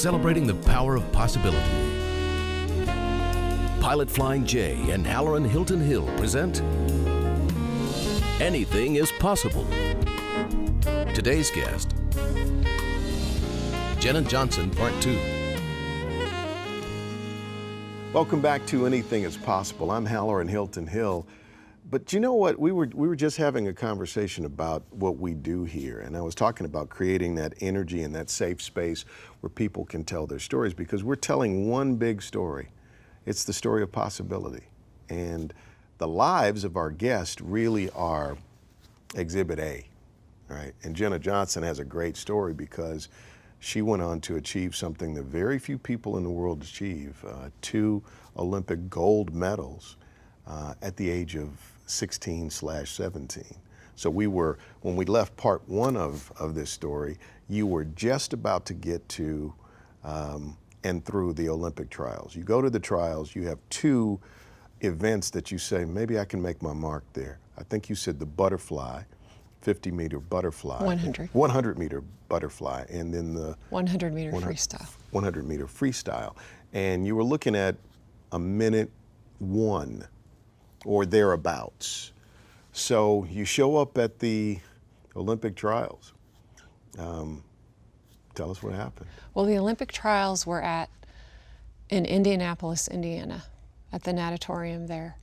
celebrating the power of possibility. Pilot Flying J and Halloran Hilton Hill present Anything is Possible. Today's guest, Jenna Johnson, Part 2. Welcome back to Anything is Possible. I'm Halloran Hilton Hill. But you know what? We were just having a conversation about what we do here, and I was talking about creating that energy and that safe space where people can tell their stories, because we're telling one big story. It's the story of possibility. And the lives of our guests really are Exhibit A, right? And Jenna Johnson has a great story because she went on to achieve something that very few people in the world achieve, 2 Olympic gold medals at the age of 16/17. So when we left part 1 of this story, you were just about to get to and through the Olympic trials. You go to the trials, you have 2 events that you say, maybe I can make my mark there. I think you said the butterfly, 50-meter butterfly. 100-meter butterfly, and then the 100-meter freestyle. 100-meter freestyle. And you were looking at a minute 1 or thereabouts. So you show up at the Olympic trials. Tell us what happened. Well, the Olympic trials were in Indianapolis, Indiana, at the natatorium there.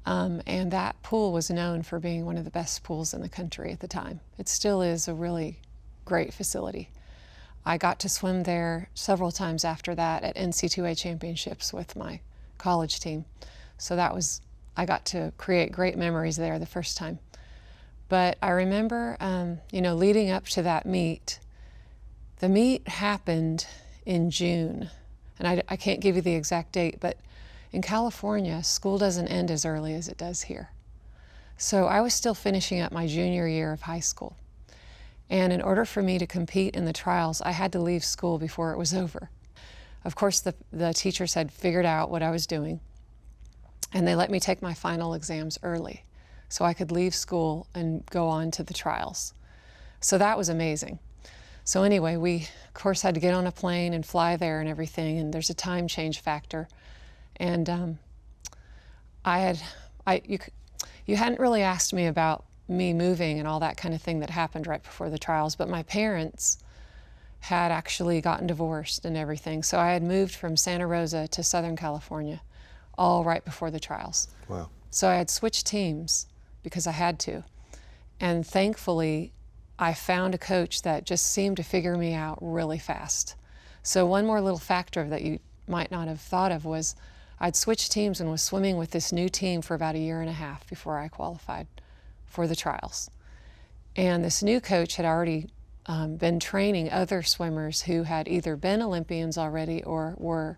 And that pool was known for being one of the best pools in the country at the time. It still is a really great facility. I got to swim there several times after that at NC2A championships with my college team. So I got to create great memories there the first time. But I remember, leading up to that meet, the meet happened in June. And I can't give you the exact date, but in California, school doesn't end as early as it does here. So I was still finishing up my junior year of high school. And in order for me to compete in the trials, I had to leave school before it was over. Of course, the teachers had figured out what I was doing, and they let me take my final exams early so I could leave school and go on to the trials. So that was amazing. So anyway, we, of course, had to get on a plane and fly there and everything, and there's a time change factor. And you hadn't really asked me about me moving and all that kind of thing that happened right before the trials, but my parents had actually gotten divorced and everything. So I had moved from Santa Rosa to Southern California, all right before the trials. Wow. So I had switched teams because I had to. And thankfully, I found a coach that just seemed to figure me out really fast. So one more little factor that you might not have thought of was I'd switched teams and was swimming with this new team for about 1.5 years before I qualified for the trials. And this new coach had already been training other swimmers who had either been Olympians already or were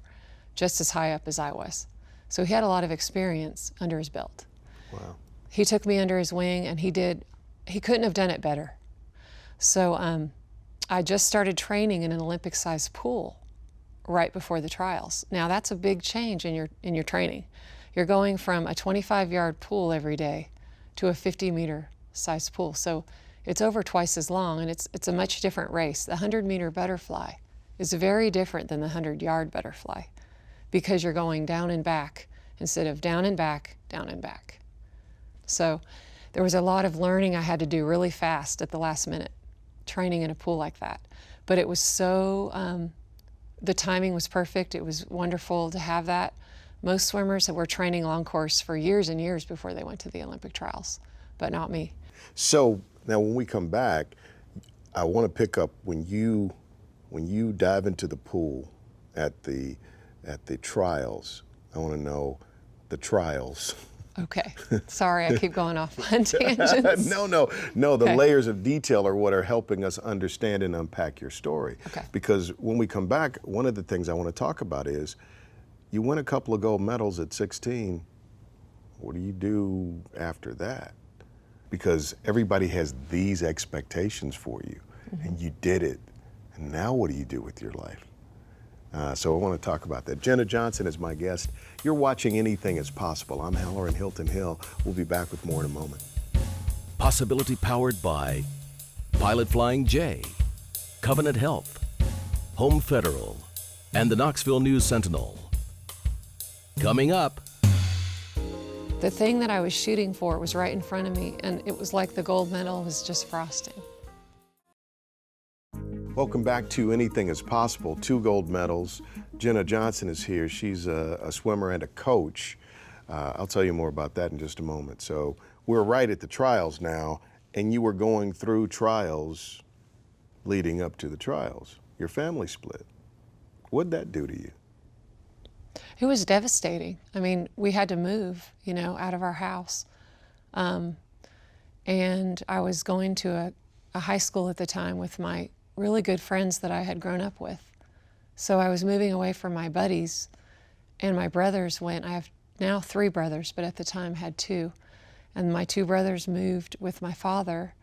just as high up as I was. So he had a lot of experience under his belt. Wow. He took me under his wing, and he couldn't have done it better. So I just started training in an Olympic-sized pool right before the trials. Now that's a big change in your training. You're going from a 25-yard pool every day to a 50-meter sized pool. So it's over twice as long, and it's a much different race. The 100-meter butterfly is very different than the 100-yard butterfly, because you're going down and back instead of down and back, down and back. So there was a lot of learning I had to do really fast at the last minute, training in a pool like that. But it was so, the timing was perfect. It was wonderful to have that. Most swimmers were training long course for years and years before they went to the Olympic trials, but not me. So now when we come back, I want to pick up when you dive into the pool at the trials. I want to know the trials. Okay. Sorry, I keep going off on tangents. No. The Okay. layers of detail are what are helping us understand and unpack your story. Okay. Because when we come back, one of the things I want to talk about is you win a couple of gold medals at 16. What do you do after that? Because everybody has these expectations for you, and you did it. And now what do you do with your life? So I want to talk about that. Jenna Johnson is my guest. You're watching Anything is Possible. I'm Halloran Hilton Hill. We'll be back with more in a moment. Possibility powered by Pilot Flying J, Covenant Health, Home Federal, and the Knoxville News Sentinel. Coming up, The thing that I was shooting for was right in front of me, and it was like the gold medal was just frosting. Welcome back to Anything is Possible, 2 gold medals. Jenna Johnson is here. She's a swimmer and a coach. I'll tell you more about that in just a moment. So we're right at the trials now, and you were going through trials leading up to the trials. Your family split. What'd that do to you? It was devastating. I mean, we had to move, out of our house. And I was going to a high school at the time with my really good friends that I had grown up with. So I was moving away from my buddies, and my brothers went. I have now 3 brothers, but at the time had 2. And my 2 brothers moved with my father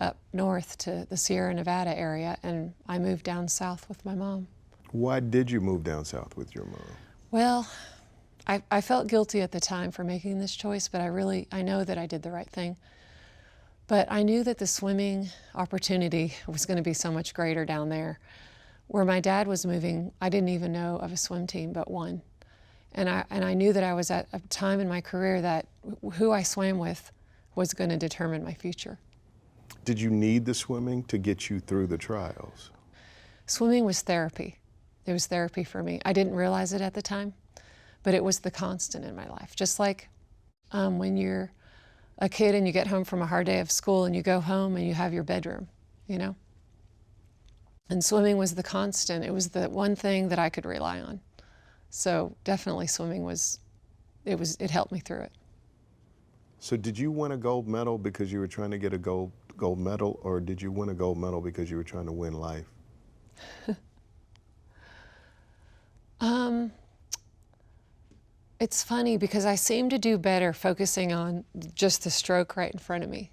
up north to the Sierra Nevada area, and I moved down south with my mom. Why did you move down south with your mom? Well, I felt guilty at the time for making this choice, but I know that I did the right thing. But I knew that the swimming opportunity was going to be so much greater down there. Where my dad was moving, I didn't even know of a swim team but one. And I knew that I was at a time in my career that who I swam with was going to determine my future. Did you need the swimming to get you through the trials? Swimming was therapy. It was therapy for me. I didn't realize it at the time, but it was the constant in my life. Just like when you're a kid and you get home from a hard day of school and you go home and you have your bedroom, And swimming was the constant. It was the one thing that I could rely on. So definitely swimming it helped me through it. So did you win a gold medal because you were trying to get a gold medal, or did you win a gold medal because you were trying to win life? It's funny because I seem to do better focusing on just the stroke right in front of me,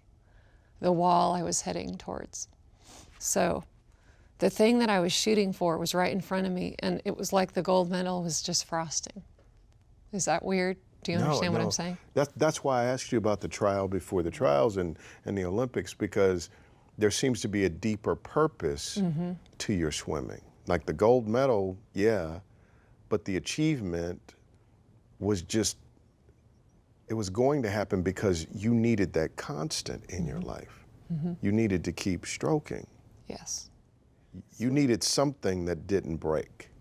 the wall I was heading towards. So the thing that I was shooting for was right in front of me, and it was like the gold medal was just frosting. Is that weird? Do you understand what I'm saying? That's why I asked you about the trial before the trials and the Olympics, because there seems to be a deeper purpose to your swimming. Like the gold medal, yeah, but the achievement was it was going to happen because you needed that constant in your life. You needed to keep stroking. Yes. You needed something that didn't break.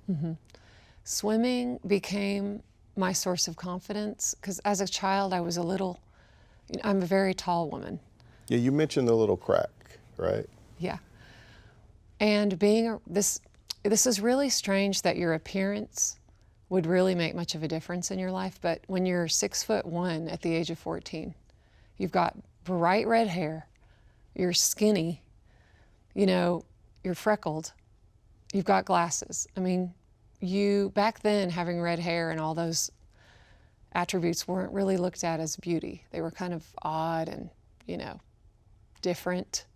Swimming became my source of confidence because as a child I was I'm a very tall woman. Yeah, you mentioned the little crack, right? Yeah. And this is really strange that your appearance would really make much of a difference in your life, but when you're 6'1" at the age of 14, you've got bright red hair, you're skinny, you're freckled, you've got glasses. I mean, back then having red hair and all those attributes weren't really looked at as beauty. They were kind of odd and, different.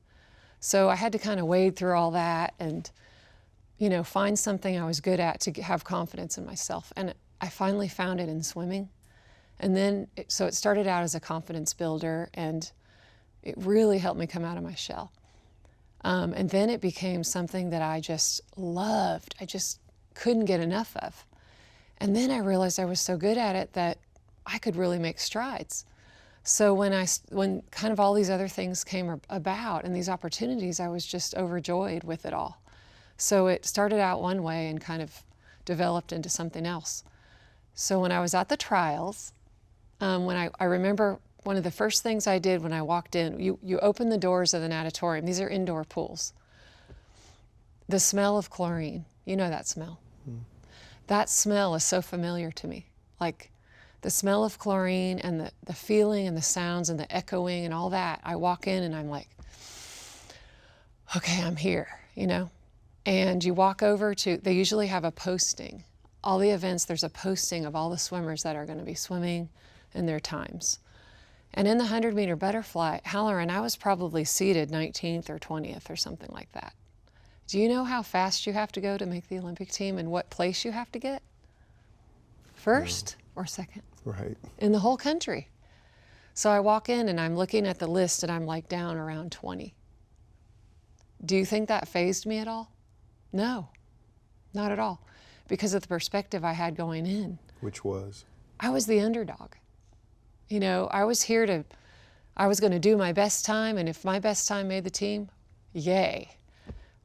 So I had to kind of wade through all that and find something I was good at to have confidence in myself. And I finally found it in swimming. And then, so it started out as a confidence builder, and it really helped me come out of my shell. And then it became something that I just loved. I just couldn't get enough of. And then I realized I was so good at it that I could really make strides. So when kind of all these other things came about and these opportunities, I was just overjoyed with it all. So it started out one way and kind of developed into something else. So when I was at the trials, I remember one of the first things I did when I walked in, you open the doors of the natatorium. These are indoor pools. The smell of chlorine, you know that smell. That smell is so familiar to me. Like the smell of chlorine and the feeling and the sounds and the echoing and all that. I walk in and I'm like, okay, I'm here, And you walk over they usually have a posting. All the events, there's a posting of all the swimmers that are going to be swimming and their times. And in the 100-meter butterfly, Halloran, I was probably seated 19th or 20th or something like that. Do you know how fast you have to go to make the Olympic team and what place you have to get? First or second? Right. In the whole country. So I walk in and I'm looking at the list and I'm like down around 20. Do you think that fazed me at all? No. not at all, because of the perspective I had going in. Which was? I was the underdog. You know, I was going to do my best time, and if my best time made the team, yay.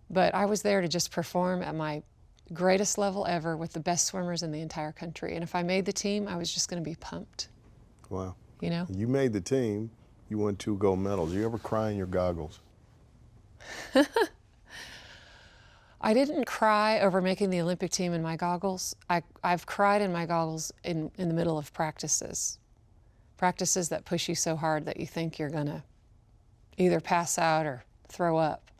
But I was there to just perform at my greatest level ever with the best swimmers in the entire country. And if I made the team, I was just going to be pumped. Wow. You know? You made the team. You won 2 gold medals. You ever cry in your goggles? I didn't cry over making the Olympic team in my goggles. I've cried in my goggles in the middle of practices. Practices that push you so hard that you think you're going to either pass out or throw up.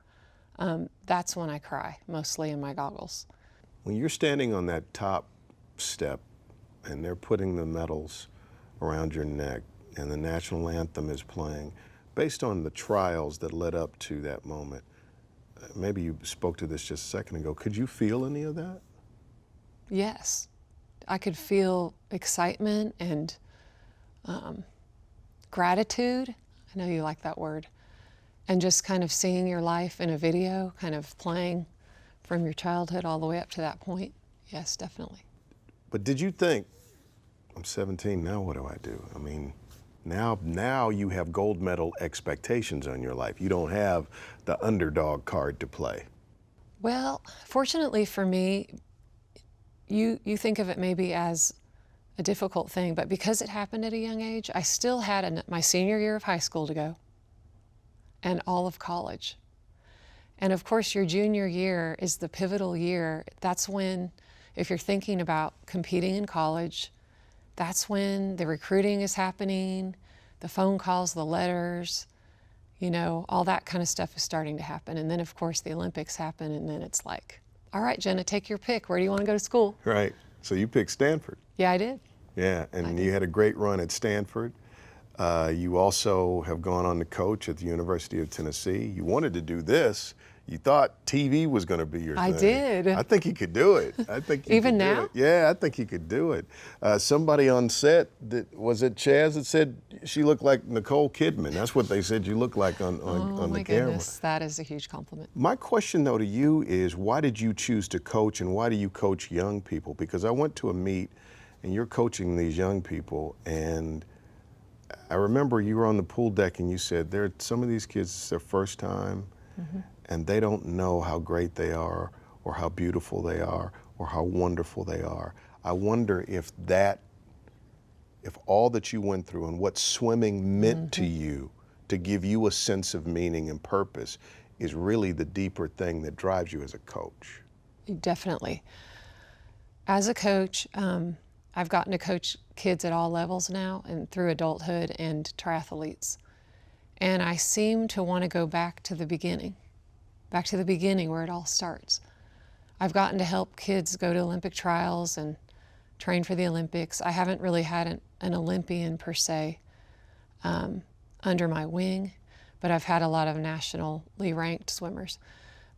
That's when I cry, mostly in my goggles. When you're standing on that top step and they're putting the medals around your neck and the national anthem is playing, based on the trials that led up to that moment, maybe you spoke to this just a second ago, could you feel any of that? Yes. I could feel excitement and gratitude. I know you like that word. And just kind of seeing your life in a video, kind of playing from your childhood all the way up to that point. Yes, definitely. But did you think, I'm 17, now what do I do? I mean, now you have gold medal expectations on your life. You don't have the underdog card to play. Well, fortunately for me, you think of it maybe as a difficult thing, but because it happened at a young age, I still had my senior year of high school to go and all of college. And of course, your junior year is the pivotal year. That's when, if you're thinking about competing in college, that's when the recruiting is happening, the phone calls, the letters, you know, all that kind of stuff is starting to happen. And then, of course, the Olympics happen, and then it's like, all right, Jenna, take your pick. Where do you want to go to school? Right. So you picked Stanford. Yeah, I did. Yeah, and you had a great run at Stanford. You also have gone on to coach at the University of Tennessee. You wanted to do this. You thought TV was going to be your thing. I did. I think you could do it. I think you Even could do now? it. Yeah, I think you could do it. Somebody on set, was it Chaz that said she looked like Nicole Kidman? That's what they said you looked like on the camera. Oh my goodness, that is a huge compliment. My question though to you is, why did you choose to coach, and why do you coach young people? Because I went to a meet and you're coaching these young people, and I remember you were on the pool deck and you said, some of these kids, it's their first time, and they don't know how great they are or how beautiful they are or how wonderful they are. I wonder if all that you went through and what swimming meant to you to give you a sense of meaning and purpose is really the deeper thing that drives you as a coach. Definitely. As a coach, I've gotten to coach kids at all levels now and through adulthood and triathletes. And I seem to want to go back to the beginning where it all starts. I've gotten to help kids go to Olympic trials and train for the Olympics. I haven't really had an Olympian per se under my wing, but I've had a lot of nationally ranked swimmers.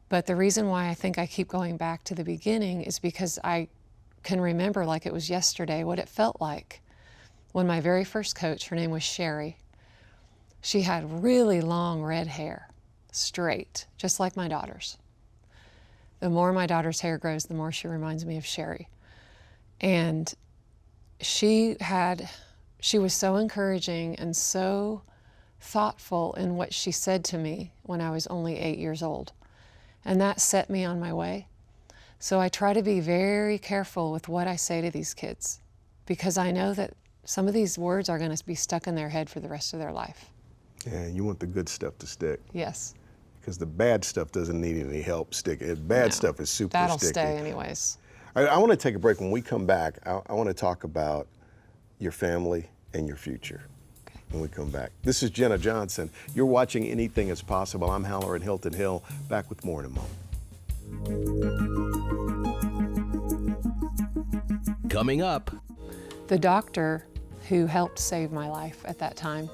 But the reason why I think I keep going back to the beginning is because I can remember like it was yesterday what it felt like when my very first coach, her name was Sherry, she had really long red hair, straight, just like my daughter's. The more my daughter's hair grows, the more she reminds me of Sherry. And she was so encouraging and so thoughtful in what she said to me when I was only 8 years old. And that set me on my way. So I try to be very careful with what I say to these kids, because I know that some of these words are going to be stuck in their head for the rest of their life. Yeah, you want the good stuff to stick. Yes. Because the bad stuff doesn't need any help sticking. Bad stuff is super That'll sticky. stay anyways. I want to take a break. When we come back, I want to talk about your family and your future. Okay. When we come back. This is Jenna Johnson. You're watching Anything is Possible. I'm Haller in Hilton Hill. Back with more in a moment. Coming up. The doctor who helped save my life at that time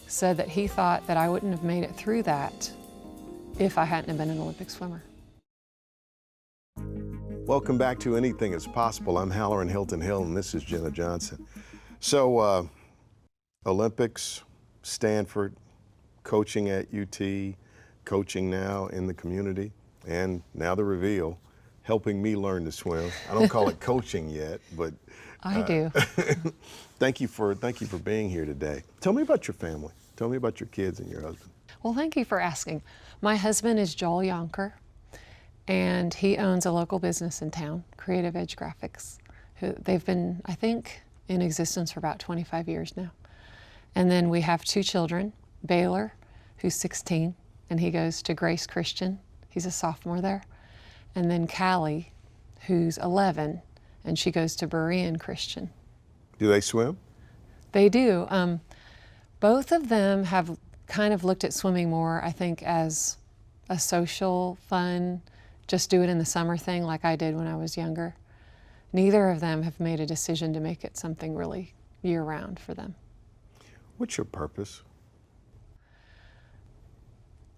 said that he thought that I wouldn't have made it through that if I hadn't have been an Olympic swimmer. Welcome back to Anything is Possible. I'm Haller in Hilton Hill, and this is Jenna Johnson. So, Olympics, Stanford, coaching at UT, coaching now in the community, and now the reveal, helping me learn to swim. I don't call it coaching yet, but I do. thank you for being here today. Tell me about your family. Tell me about your kids and your husband. Well, thank you for asking. My husband is Joel Yonker, and he owns a local business in town, Creative Edge Graphics. They've been, I think, in existence for about 25 years now. And then we have 2 children, Baylor, who's 16, and he goes to Grace Christian. He's a sophomore there. And then Callie, who's 11, and she goes to Berean Christian. Do they swim? They do. Both of them have kind of looked at swimming more, I think, as a social, fun, just do it in the summer thing like I did when I was younger. Neither of them have made a decision to make it something really year-round for them. What's your purpose?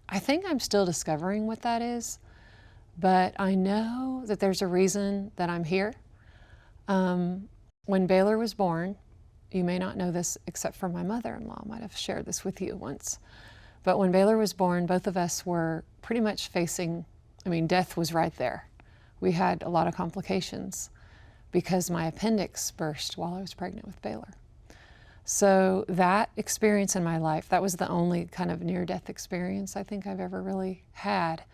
I think I'm still discovering what that is, but I know that there's a reason that I'm here. When Baylor was born, you may not know this except for my mother-in-law, might have shared this with you once, but when Baylor was born, both of us were pretty much facing, death was right there. We had a lot of complications because my appendix burst while I was pregnant with Baylor. So that experience in my life, that was the only kind of near-death experience I think I've ever really had.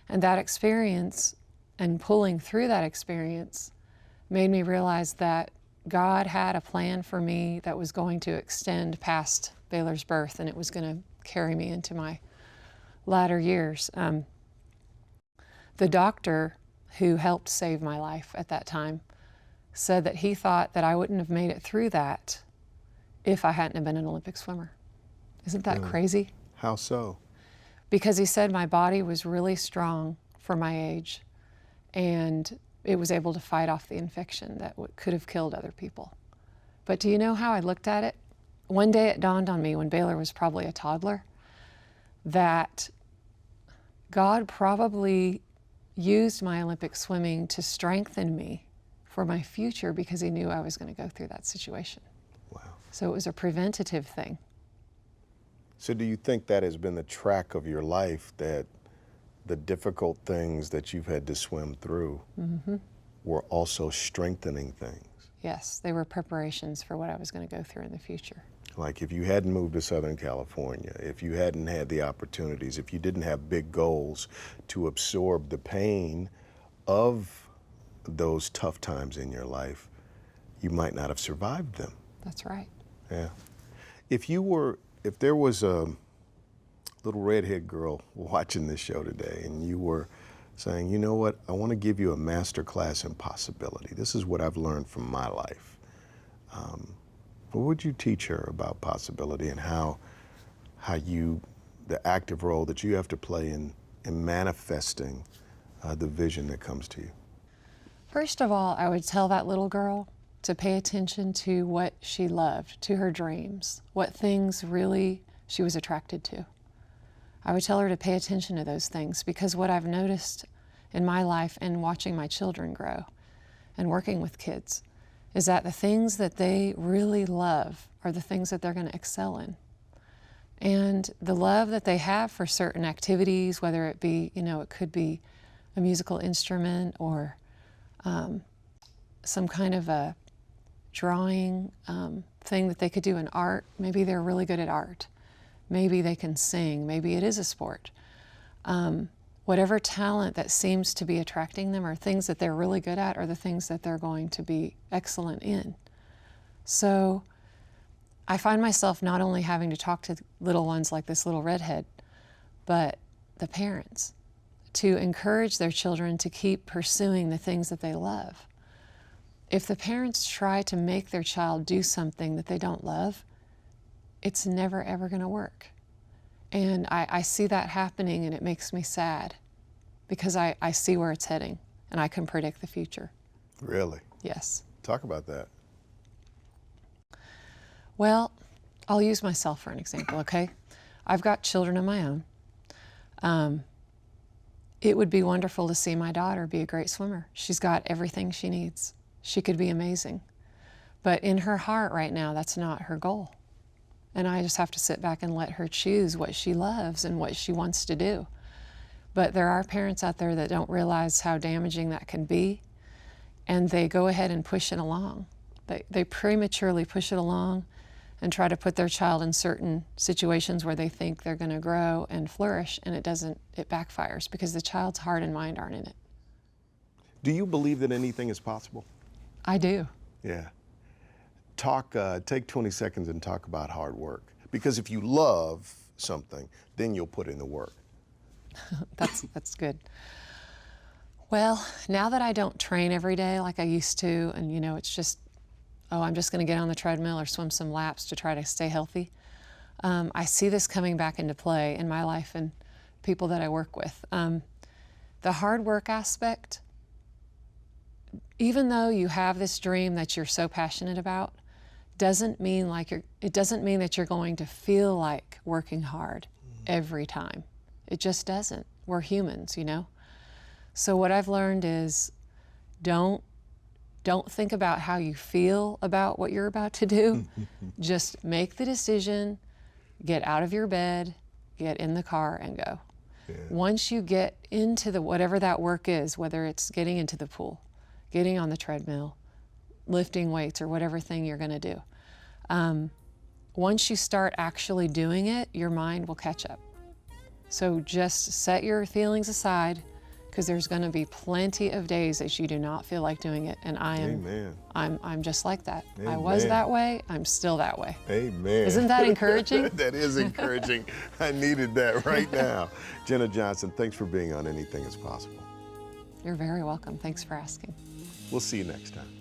And that experience and pulling through that experience made me realize that God had a plan for me that was going to extend past Baylor's birth, and it was going to carry me into my latter years. The doctor who helped save my life at that time said that he thought that I wouldn't have made it through that if I hadn't have been an Olympic swimmer. Isn't that crazy? How so? Because he said my body was really strong for my age, and it was able to fight off the infection that could have killed other people. But do you know how I looked at it? One day it dawned on me when Baylor was probably a toddler that God probably used my Olympic swimming to strengthen me for my future because he knew I was going to go through that situation. Wow. So it was a preventative thing. So do you think that has been the track of your life, that the difficult things that you've had to swim through were also strengthening things? Yes, they were preparations for what I was going to go through in the future. Like if you hadn't moved to Southern California, if you hadn't had the opportunities, if you didn't have big goals to absorb the pain of those tough times in your life, you might not have survived them. That's right. Yeah. If there was a little redhead girl watching this show today and you were saying, you know what, I want to give you a master class in possibility. This is what I've learned from my life. What would you teach her about possibility and how the active role that you have to play in manifesting the vision that comes to you? First of all, I would tell that little girl to pay attention to what she loved, to her dreams, what things really she was attracted to. I would tell her to pay attention to those things, because what I've noticed in my life and watching my children grow and working with kids is that the things that they really love are the things that they're going to excel in. And the love that they have for certain activities, whether it be, it could be a musical instrument or some kind of a drawing thing that they could do in art. Maybe they're really good at art. Maybe they can sing. Maybe it is a sport. Whatever talent that seems to be attracting them or things that they're really good at are the things that they're going to be excellent in. So I find myself not only having to talk to little ones like this little redhead, but the parents, to encourage their children to keep pursuing the things that they love. If the parents try to make their child do something that they don't love, it's never ever going to work. And I see that happening, and it makes me sad because I see where it's heading and I can predict the future. Really? Yes. Talk about that. Well, I'll use myself for an example, okay? I've got children of my own. It would be wonderful to see my daughter be a great swimmer. She's got everything she needs. She could be amazing. But in her heart right now, that's not her goal. And I just have to sit back and let her choose what she loves and what she wants to do. But there are parents out there that don't realize how damaging that can be, and they go ahead and push it along. They prematurely push it along and try to put their child in certain situations where they think they're going to grow and flourish, and it backfires because the child's heart and mind aren't in it. Do you believe that anything is possible? I do. Yeah. Take 20 seconds and talk about hard work. Because if you love something, then you'll put in the work. That's good. Well, now that I don't train every day like I used to, and it's just, I'm just going to get on the treadmill or swim some laps to try to stay healthy, I see this coming back into play in my life and people that I work with. The hard work aspect, even though you have this dream that you're so passionate about, doesn't mean that you're going to feel like working hard every time. It just doesn't. We're humans, So what I've learned is don't think about how you feel about what you're about to do. Just make the decision, get out of your bed, get in the car and go. Yeah. Once you get into whatever that work is, whether it's getting into the pool, getting on the treadmill, lifting weights, or whatever thing you're going to do, once you start actually doing it, your mind will catch up. So just set your feelings aside, because there's going to be plenty of days that you do not feel like doing it, and I'm just like that. Amen. I was that way. I'm still that way. Amen. Isn't that encouraging? That is encouraging. I needed that right now. Jenna Johnson, thanks for being on Anything is Possible. You're very welcome. Thanks for asking. We'll see you next time.